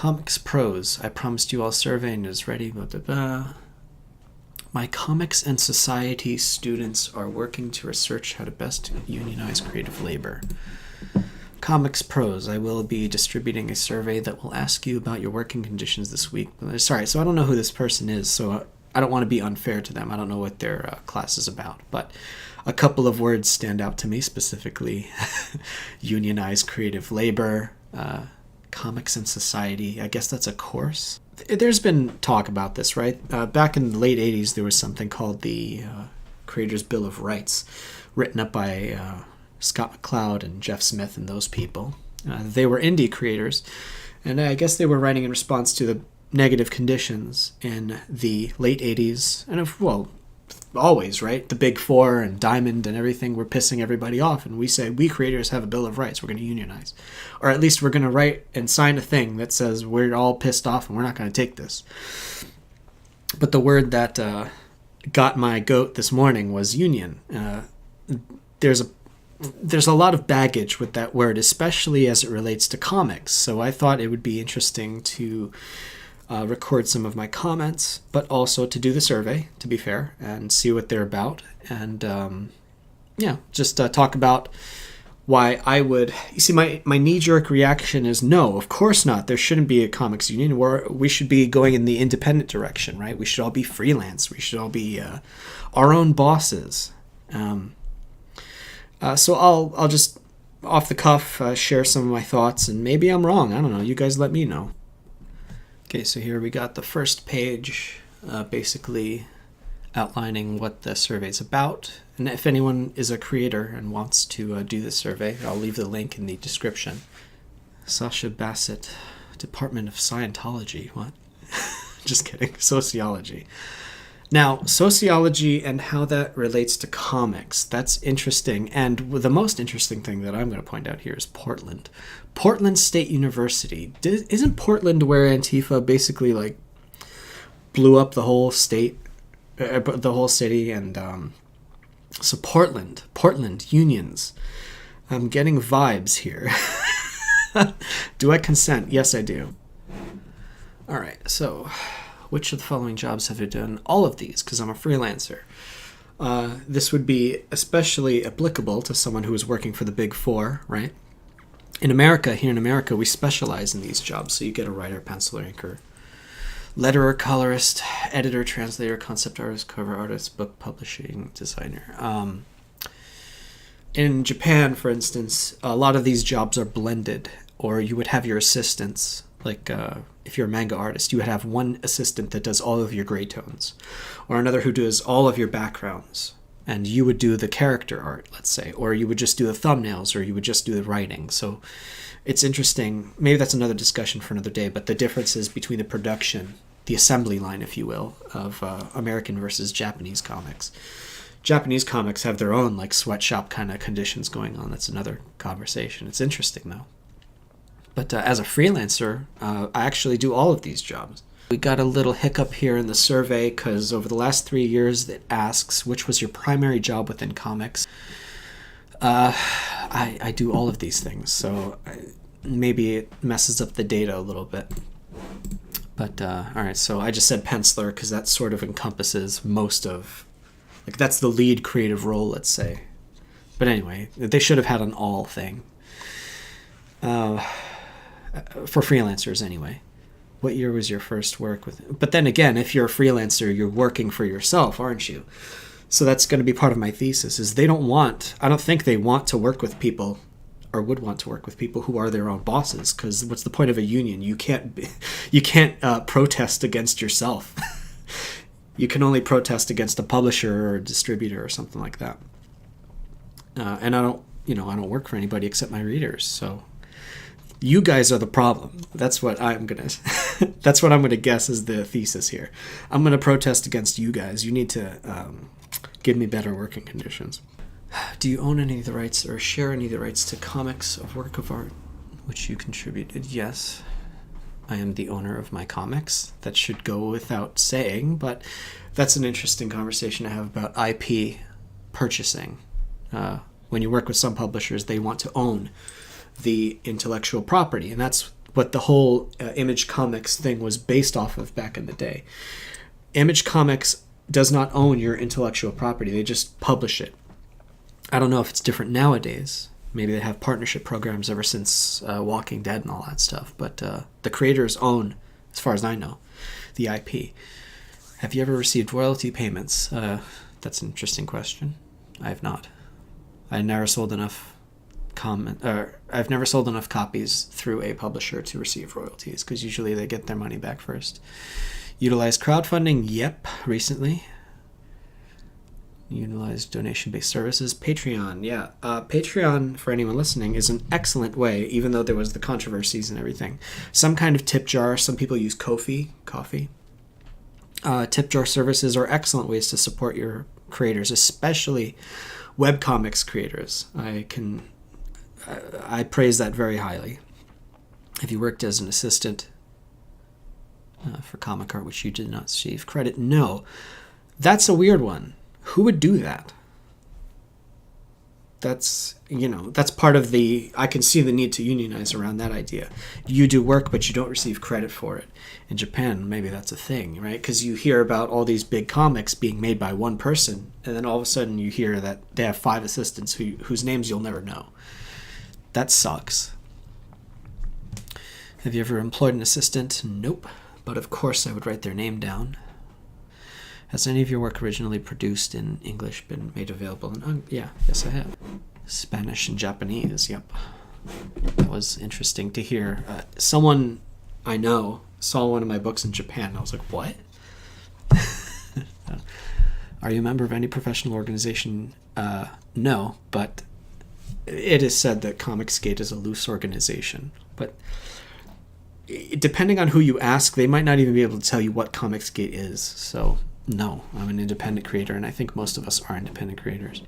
Comics Pros. I promised you all a survey and it is ready. Blah, blah, blah. My comics and society students are working to research how to best unionize creative labor. Comics Pros. I will be distributing a survey that will ask you about your working conditions this week. Sorry, so I don't know who this person is, so I don't want to be unfair to them. I don't know what their class is about, but a couple of words stand out to me, specifically unionize creative labor, comics and society. I guess that's a course. There's been talk about this, right? Back in the late 80s, there was something called the Creators' Bill of Rights, written up by Scott McCloud and Jeff Smith and those people. They were indie creators, and I guess they were writing in response to the negative conditions in the late 80s, and always, right? The Big Four and Diamond and everything were pissing everybody off, and we say, we creators have a Bill of Rights, we're going to unionize. Or at least we're going to write and sign a thing that says we're all pissed off and we're not going to take this. But the word that got my goat this morning was union. There's a lot of baggage with that word, especially as it relates to comics, so I thought it would be interesting to record some of my comments, but also to do the survey, to be fair, and see what they're about. And just talk about why I would... You see, my knee-jerk reaction is no, of course not. There shouldn't be a comics union. We should be going in the independent direction, right? We should all be freelance. We should all be our own bosses. So I'll just, off the cuff, share some of my thoughts, and maybe I'm wrong. I don't know. You guys let me know. Okay, so here we got the first page, basically outlining what the survey's about. And if anyone is a creator and wants to do the survey, I'll leave the link in the description. Sasha Bassett, Department of Scientology. What? Just kidding. Sociology. Now, sociology and how that relates to comics, that's interesting. And the most interesting thing that I'm going to point out here is Portland. Portland State University. Isn't Portland where Antifa basically blew up the whole state, the whole city? And so Portland unions. I'm getting vibes here. Do I consent? Yes, I do. All right, so... Which of the following jobs have you done? All of these, because I'm a freelancer. This would be especially applicable to someone who is working for the Big Four, right? Here in America, we specialize in these jobs. So you get a writer, penciler, inker, letterer, colorist, editor, translator, concept artist, cover artist, book publishing, designer. In Japan, for instance, a lot of these jobs are blended, or you would have your assistants, if you're a manga artist, you would have one assistant that does all of your gray tones, or another who does all of your backgrounds, and you would do the character art, let's say, or you would just do the thumbnails, or you would just do the writing. So it's interesting. Maybe that's another discussion for another day, but the differences between the production, the assembly line, if you will, of American versus Japanese comics. Japanese comics have their own sweatshop kind of conditions going on. That's another conversation. It's interesting, though. But as a freelancer, I actually do all of these jobs. We got a little hiccup here in the survey because over the last 3 years it asks, which was your primary job within comics? I do all of these things, so maybe it messes up the data a little bit. But, all right, so I just said penciler because that sort of encompasses most of... that's the lead creative role, let's say. But anyway, they should have had an all thing. For freelancers anyway. What year was your first work with? But then again, if you're a freelancer, you're working for yourself, aren't you? So that's going to be part of my thesis, is I don't think they want to work with people, or would want to work with people who are their own bosses, because what's the point of a union? You can't protest against yourself. You can only protest against a publisher or a distributor or something like that. And I don't work for anybody except my readers, so... You guys are the problem. That's what I'm gonna guess is the thesis here. I'm gonna protest against you guys. You need to give me better working conditions. Do you own any of the rights or share any of the rights to comics of work of art which you contributed? Yes, I am the owner of my comics. That should go without saying, but that's an interesting conversation to have about IP purchasing. When you work with some publishers, they want to own the intellectual property, and that's what the whole Image Comics thing was based off of back in the day. Image Comics does not own your intellectual property. They just publish it. I don't know if it's different nowadays. Maybe they have partnership programs ever since Walking Dead and all that stuff. But the creators own, as far as I know, the IP. Have you ever received royalty payments? That's an interesting question. I have not. I've never sold enough copies through a publisher to receive royalties, because usually they get their money back first. Utilize crowdfunding? Yep, recently. Utilize donation-based services. Patreon, yeah. Patreon, for anyone listening, is an excellent way, even though there was the controversies and everything. Some kind of tip jar. Some people use coffee. Tip jar services are excellent ways to support your creators, especially webcomics creators. I praise that very highly. Have you worked as an assistant for comic art, which you did not receive credit? No. That's a weird one. Who would do that? That's part of the, I can see the need to unionize around that idea. You do work, but you don't receive credit for it. In Japan, maybe that's a thing, right? Because you hear about all these big comics being made by one person, and then all of a sudden you hear that they have 5 assistants whose names you'll never know. That sucks. Have you ever employed an assistant? Nope. But of course I would write their name down. Has any of your work originally produced in English been made available in... yes I have. Spanish and Japanese, yep. That was interesting to hear. Someone I know saw one of my books in Japan. I was like, what? Are you a member of any professional organization? No, but it is said that Comicsgate is a loose organization. But depending on who you ask, they might not even be able to tell you what Comicsgate is. So... no, I'm an independent creator, and I think most of us are independent creators.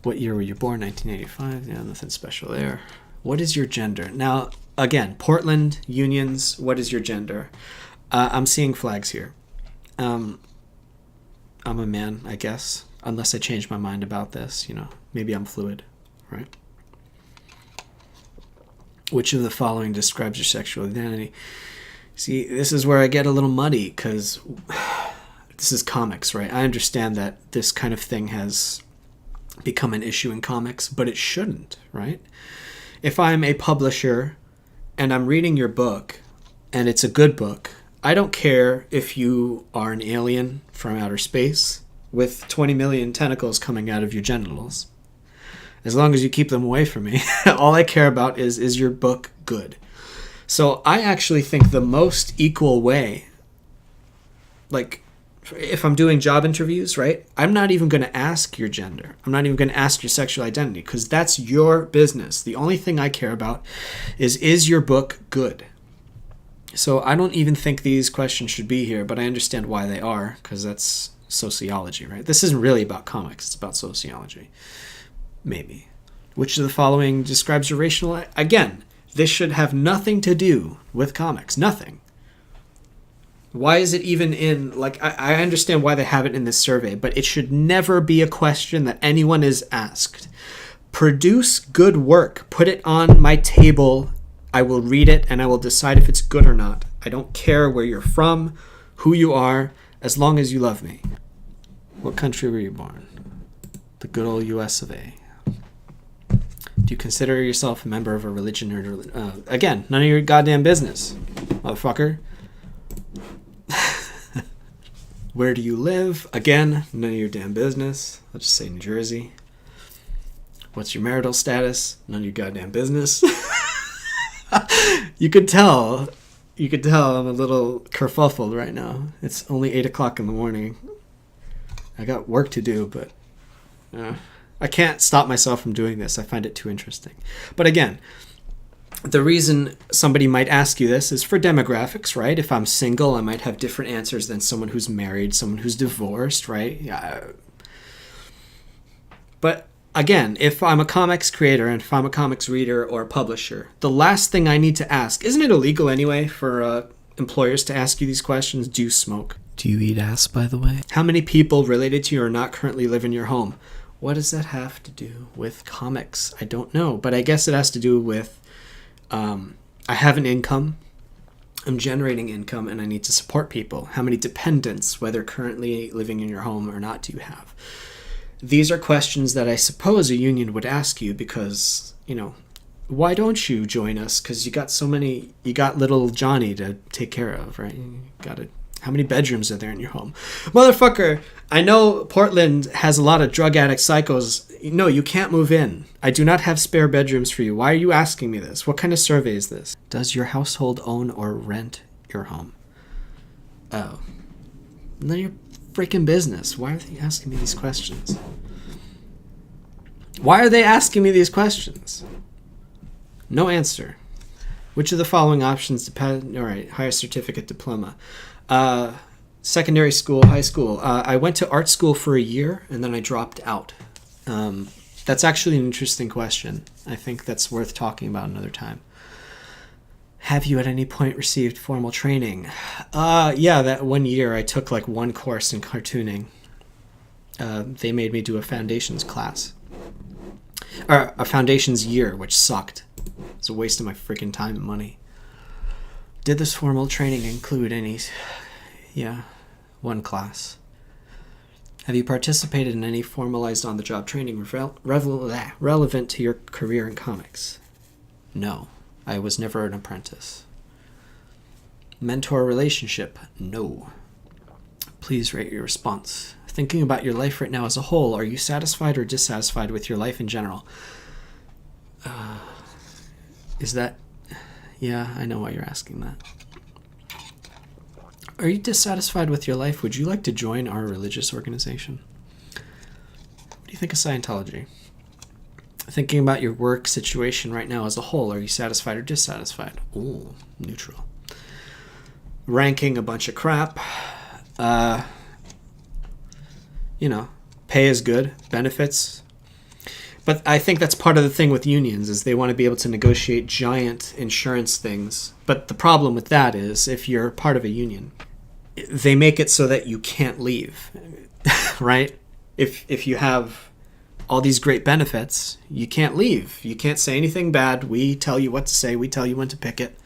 What year were you born? 1985. Yeah, nothing special there. What is your gender? Now, again, Portland, unions, what is your gender? I'm seeing flags here. I'm a man, I guess, unless I change my mind about this. Maybe I'm fluid, right? Which of the following describes your sexual identity? See, this is where I get a little muddy, because... this is comics, right? I understand that this kind of thing has become an issue in comics, but it shouldn't, right? If I'm a publisher and I'm reading your book and it's a good book, I don't care if you are an alien from outer space with 20 million tentacles coming out of your genitals. As long as you keep them away from me, all I care about is your book good? So I actually think the most equal way, like... if I'm doing job interviews, right, I'm not even going to ask your gender. I'm not even going to ask your sexual identity, because that's your business. The only thing I care about is your book good? So I don't even think these questions should be here, but I understand why they are, because that's sociology, right? This isn't really about comics. It's about sociology. Maybe. Which of the following describes your racial... Again, this should have nothing to do with comics. Nothing. Why is it even in, like, I understand why they have it in this survey, but it should never be a question that anyone is asked. Produce good work. Put it on my table. I will read it, and I will decide if it's good or not. I don't care where you're from, who you are, as long as you love me. What country were you born? The good old US of A. Do you consider yourself a member of a religion or... again, none of your goddamn business, motherfucker. Where do you live? Again, none of your damn business. I'll just say New Jersey. What's your marital status? None of your goddamn business. You could tell I'm a little kerfuffled right now. It's only 8 o'clock in the morning. I got work to do, but I can't stop myself from doing this. I find it too interesting. But again, the reason somebody might ask you this is for demographics, right? If I'm single, I might have different answers than someone who's married, someone who's divorced, right? Yeah. But again, if I'm a comics creator and if I'm a comics reader or a publisher, the last thing I need to ask, isn't it illegal anyway for employers to ask you these questions? Do you smoke? Do you eat ass, by the way? How many people related to you are not currently live in your home? What does that have to do with comics? I don't know, but I guess it has to do with I have an income. I'm generating income and I need to support people. How many dependents, whether currently living in your home or not, do you have? These are questions that I suppose a union would ask you because, why don't you join us? Because you got little Johnny to take care of, right? You got it. How many bedrooms are there in your home? Motherfucker, I know Portland has a lot of drug addict psychos. No, you can't move in. I do not have spare bedrooms for you. Why are you asking me this? What kind of survey is this? Does your household own or rent your home? Oh. None of your freaking business. Why are they asking me these questions? Why are they asking me these questions? No answer. Which of the following options depend? All right, higher certificate, diploma. Secondary school, high school. I went to art school for a year and then I dropped out. That's actually an interesting question. I think that's worth talking about another time. Have you at any point received formal training? Yeah, that 1 year I took like one course in cartooning. They made me do a foundations class. Or a foundations year, which sucked. It was a waste of my freaking time and money. Did this formal training include any... Yeah, one class. Have you participated in any formalized on-the-job training relevant to your career in comics? No, I was never an apprentice. Mentor relationship? No. Please rate your response. Thinking about your life right now as a whole, are you satisfied or dissatisfied with your life in general? Is that... Yeah, I know why you're asking that. Are you dissatisfied with your life? Would you like to join our religious organization? What do you think of Scientology? Thinking about your work situation right now as a whole, are you satisfied or dissatisfied? Ooh, neutral. Ranking a bunch of crap. Pay is good. Benefits. But I think that's part of the thing with unions is they want to be able to negotiate giant insurance things. But the problem with that is if you're part of a union, they make it so that you can't leave, right? If you have all these great benefits, you can't leave. You can't say anything bad. We tell you what to say. We tell you when to pick it.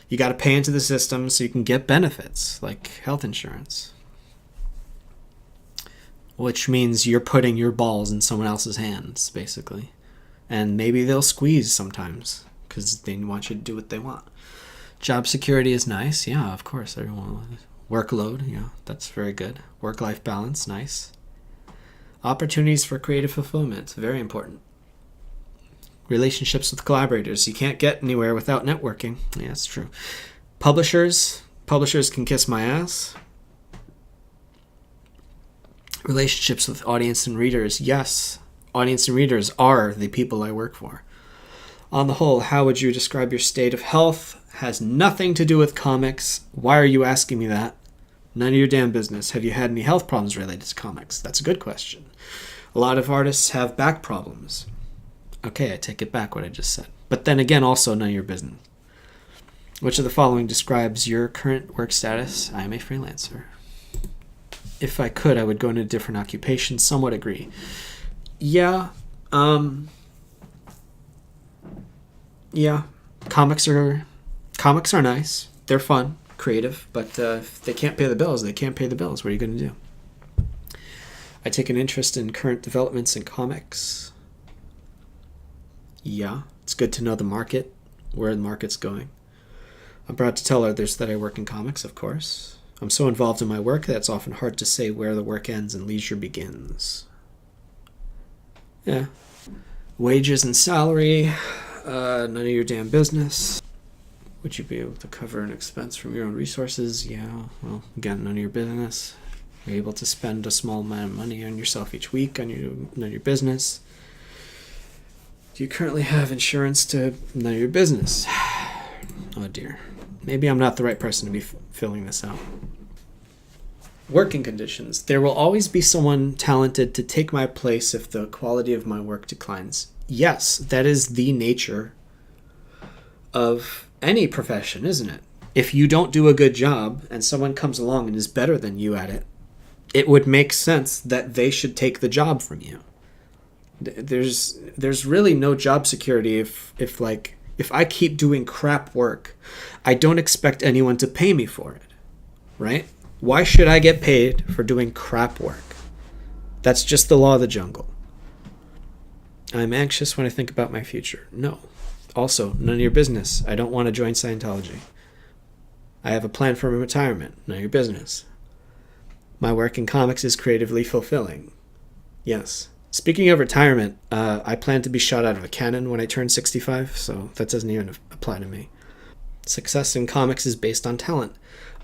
You got to pay into the system so you can get benefits like health insurance. Which means you're putting your balls in someone else's hands, basically. And maybe they'll squeeze sometimes because they want you to do what they want. Job security is nice. Yeah, of course. Everyone. Workload, that's very good. Work-life balance, nice. Opportunities for creative fulfillment, very important. Relationships with collaborators. You can't get anywhere without networking. Yeah, that's true. Publishers can kiss my ass. Relationships with audience and readers. Yes, audience and readers are the people I work for. On the whole, how would you describe your state of health? Has nothing to do with comics. Why are you asking me that? None of your damn business. Have you had any health problems related to comics? That's a good question. A lot of artists have back problems. Okay, I take it back what I just said. But then again, also none of your business. Which of the following describes your current work status? I am a freelancer. If I could, I would go into a different occupation. Somewhat agree. Yeah. Yeah. Comics are nice. They're fun, creative, but if they can't pay the bills, they can't pay the bills. What are you going to do? I take an interest in current developments in comics. Yeah. It's good to know the market, where the market's going. I'm proud to tell others that I work in comics, of course. I'm so involved in my work that it's often hard to say where the work ends and leisure begins. Yeah. Wages and salary, none of your damn business. Would you be able to cover an expense from your own resources? Yeah, well, again, none of your business. Are you able to spend a small amount of money on yourself each week? None of your business. Do you currently have insurance to none of your business? Oh dear. Maybe I'm not the right person to be filling this out. Working conditions. There will always be someone talented to take my place if the quality of my work declines. Yes, that is the nature of any profession, isn't it? If you don't do a good job and someone comes along and is better than you at it, it would make sense that they should take the job from you. There's really no job security if If I keep doing crap work, I don't expect anyone to pay me for it, right? Why should I get paid for doing crap work? That's just the law of the jungle. I'm anxious when I think about my future. No. Also, none of your business. I don't want to join Scientology. I have a plan for my retirement. None of your business. My work in comics is creatively fulfilling. Yes. Speaking of retirement, I plan to be shot out of a cannon when I turn 65, so that doesn't even apply to me. Success in comics is based on talent.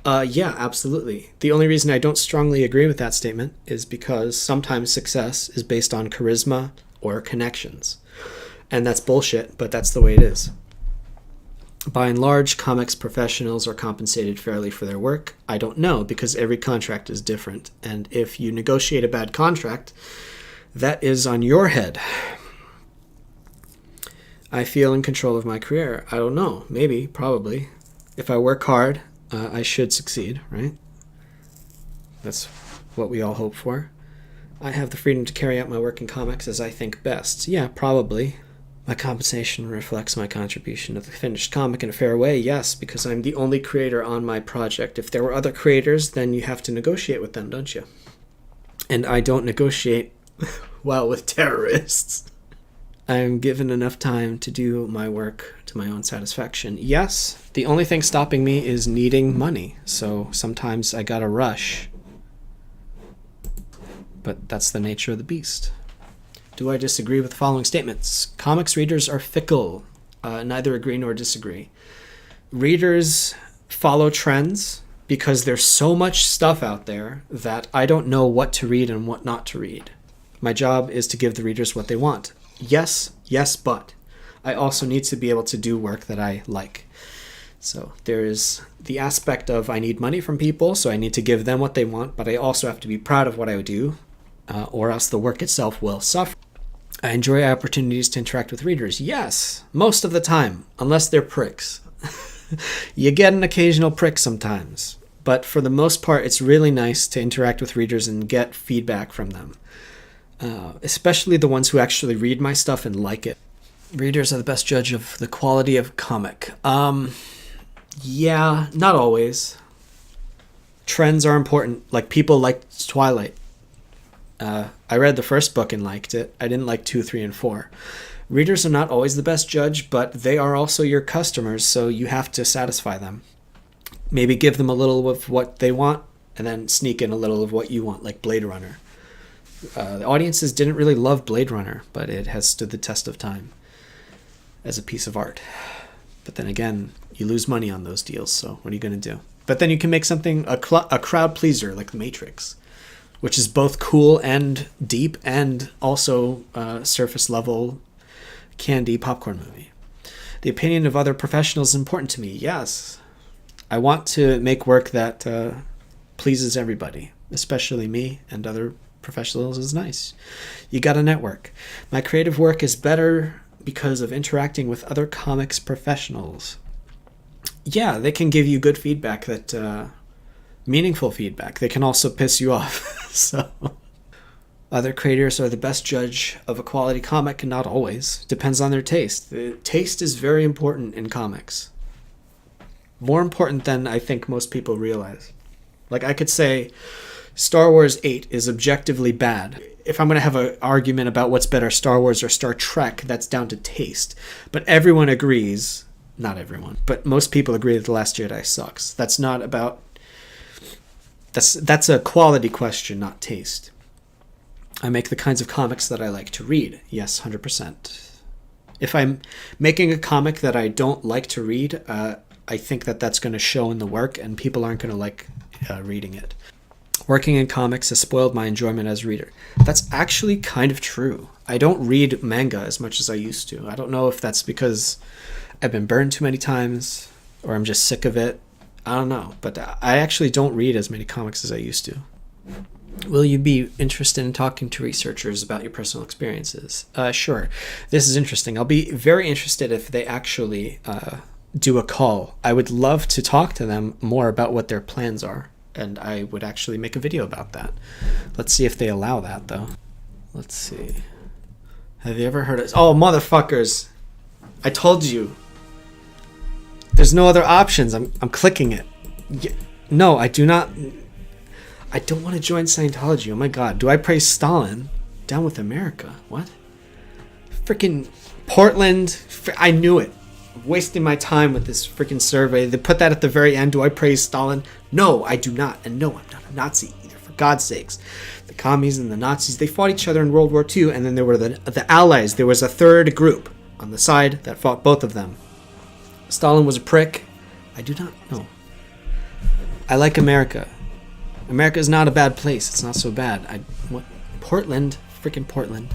Yeah, absolutely. The only reason I don't strongly agree with that statement is because sometimes success is based on charisma or connections. And that's bullshit, but that's the way it is. By and large, comics professionals are compensated fairly for their work. I don't know, because every contract is different. And if you negotiate a bad contract, that is on your head. I feel in control of my career. I don't know. Maybe, probably. If I work hard, I should succeed, right? That's what we all hope for. I have the freedom to carry out my work in comics as I think best. Yeah, probably. My compensation reflects my contribution to the finished comic in a fair way, yes, because I'm the only creator on my project. If there were other creators, then you have to negotiate with them, don't you? And I don't negotiate well with terrorists. I'm given enough time to do my work to my own satisfaction. Yes, the only thing stopping me is needing money, so sometimes I gotta rush. But that's the nature of the beast. Do I disagree with the following statements? Comics readers are fickle. Neither agree nor disagree. Readers follow trends because there's so much stuff out there that I don't know what to read and what not to read. My job is to give the readers what they want. Yes, but I also need to be able to do work that I like. So there's the aspect of I need money from people, so I need to give them what they want, but I also have to be proud of what I would do, or else the work itself will suffer. I enjoy opportunities to interact with readers. Yes, most of the time, unless they're pricks. You get an occasional prick sometimes, but for the most part, it's really nice to interact with readers and get feedback from them, especially the ones who actually read my stuff and like it. Readers are the best judge of the quality of a comic. Yeah, not always. Trends are important. Like, people liked Twilight. I read the first book and liked it. I didn't like 2, 3, and 4. Readers are not always the best judge, but they are also your customers, so you have to satisfy them. Maybe give them a little of what they want, and then sneak in a little of what you want, like Blade Runner. The audiences didn't really love Blade Runner, but it has stood the test of time as a piece of art. But then again, you lose money on those deals, so what are you going to do? But then you can make something, a crowd pleaser, like The Matrix, which is both cool and deep and also surface level candy popcorn movie. The opinion of other professionals is important to me. Yes. I want to make work that pleases everybody, especially me and other professionals is nice. You got a network. My creative work is better because of interacting with other comics professionals. Yeah, they can give you good feedback, that meaningful feedback. They can also piss you off. So other creators are the best judge of a quality comic, and not always. Depends on their taste. The taste is very important in comics. More important than I think most people realize. Like, I could say Star Wars 8 is objectively bad. If I'm going to have an argument about what's better, Star Wars or Star Trek, that's down to taste. But everyone agrees, not everyone, but most people agree that The Last Jedi sucks. That's not about... That's a quality question, not taste. I make the kinds of comics that I like to read. Yes, 100%. If I'm making a comic that I don't like to read, I think that that's going to show in the work, and people aren't going to like reading it. Working in comics has spoiled my enjoyment as a reader. That's actually kind of true. I don't read manga as much as I used to. I don't know if that's because I've been burned too many times, or I'm just sick of it. I don't know, but I actually don't read as many comics as I used to. Will you be interested in talking to researchers about your personal experiences? Sure. This is interesting. I'll be very interested if they actually do a call. I would love to talk to them more about what their plans are, and I would actually make a video about that. Let's see if they allow that, though. Let's see. Have you ever heard of... Oh, motherfuckers! I told you. There's no other options. I'm clicking it. No, I do not. I don't want to join Scientology. Oh my god. Do I praise Stalin? Down with America. What? Freaking Portland. I knew it. I'm wasting my time with this freaking survey. They put that at the very end. Do I praise Stalin? No, I do not. And no, I'm not a Nazi either, for God's sakes. The commies and the Nazis, they fought each other in World War II, and then there were the Allies. There was a third group on the side that fought both of them. Stalin was a prick. I do not know. I like America. America is not a bad place. It's not so bad. What? Portland? Freaking Portland.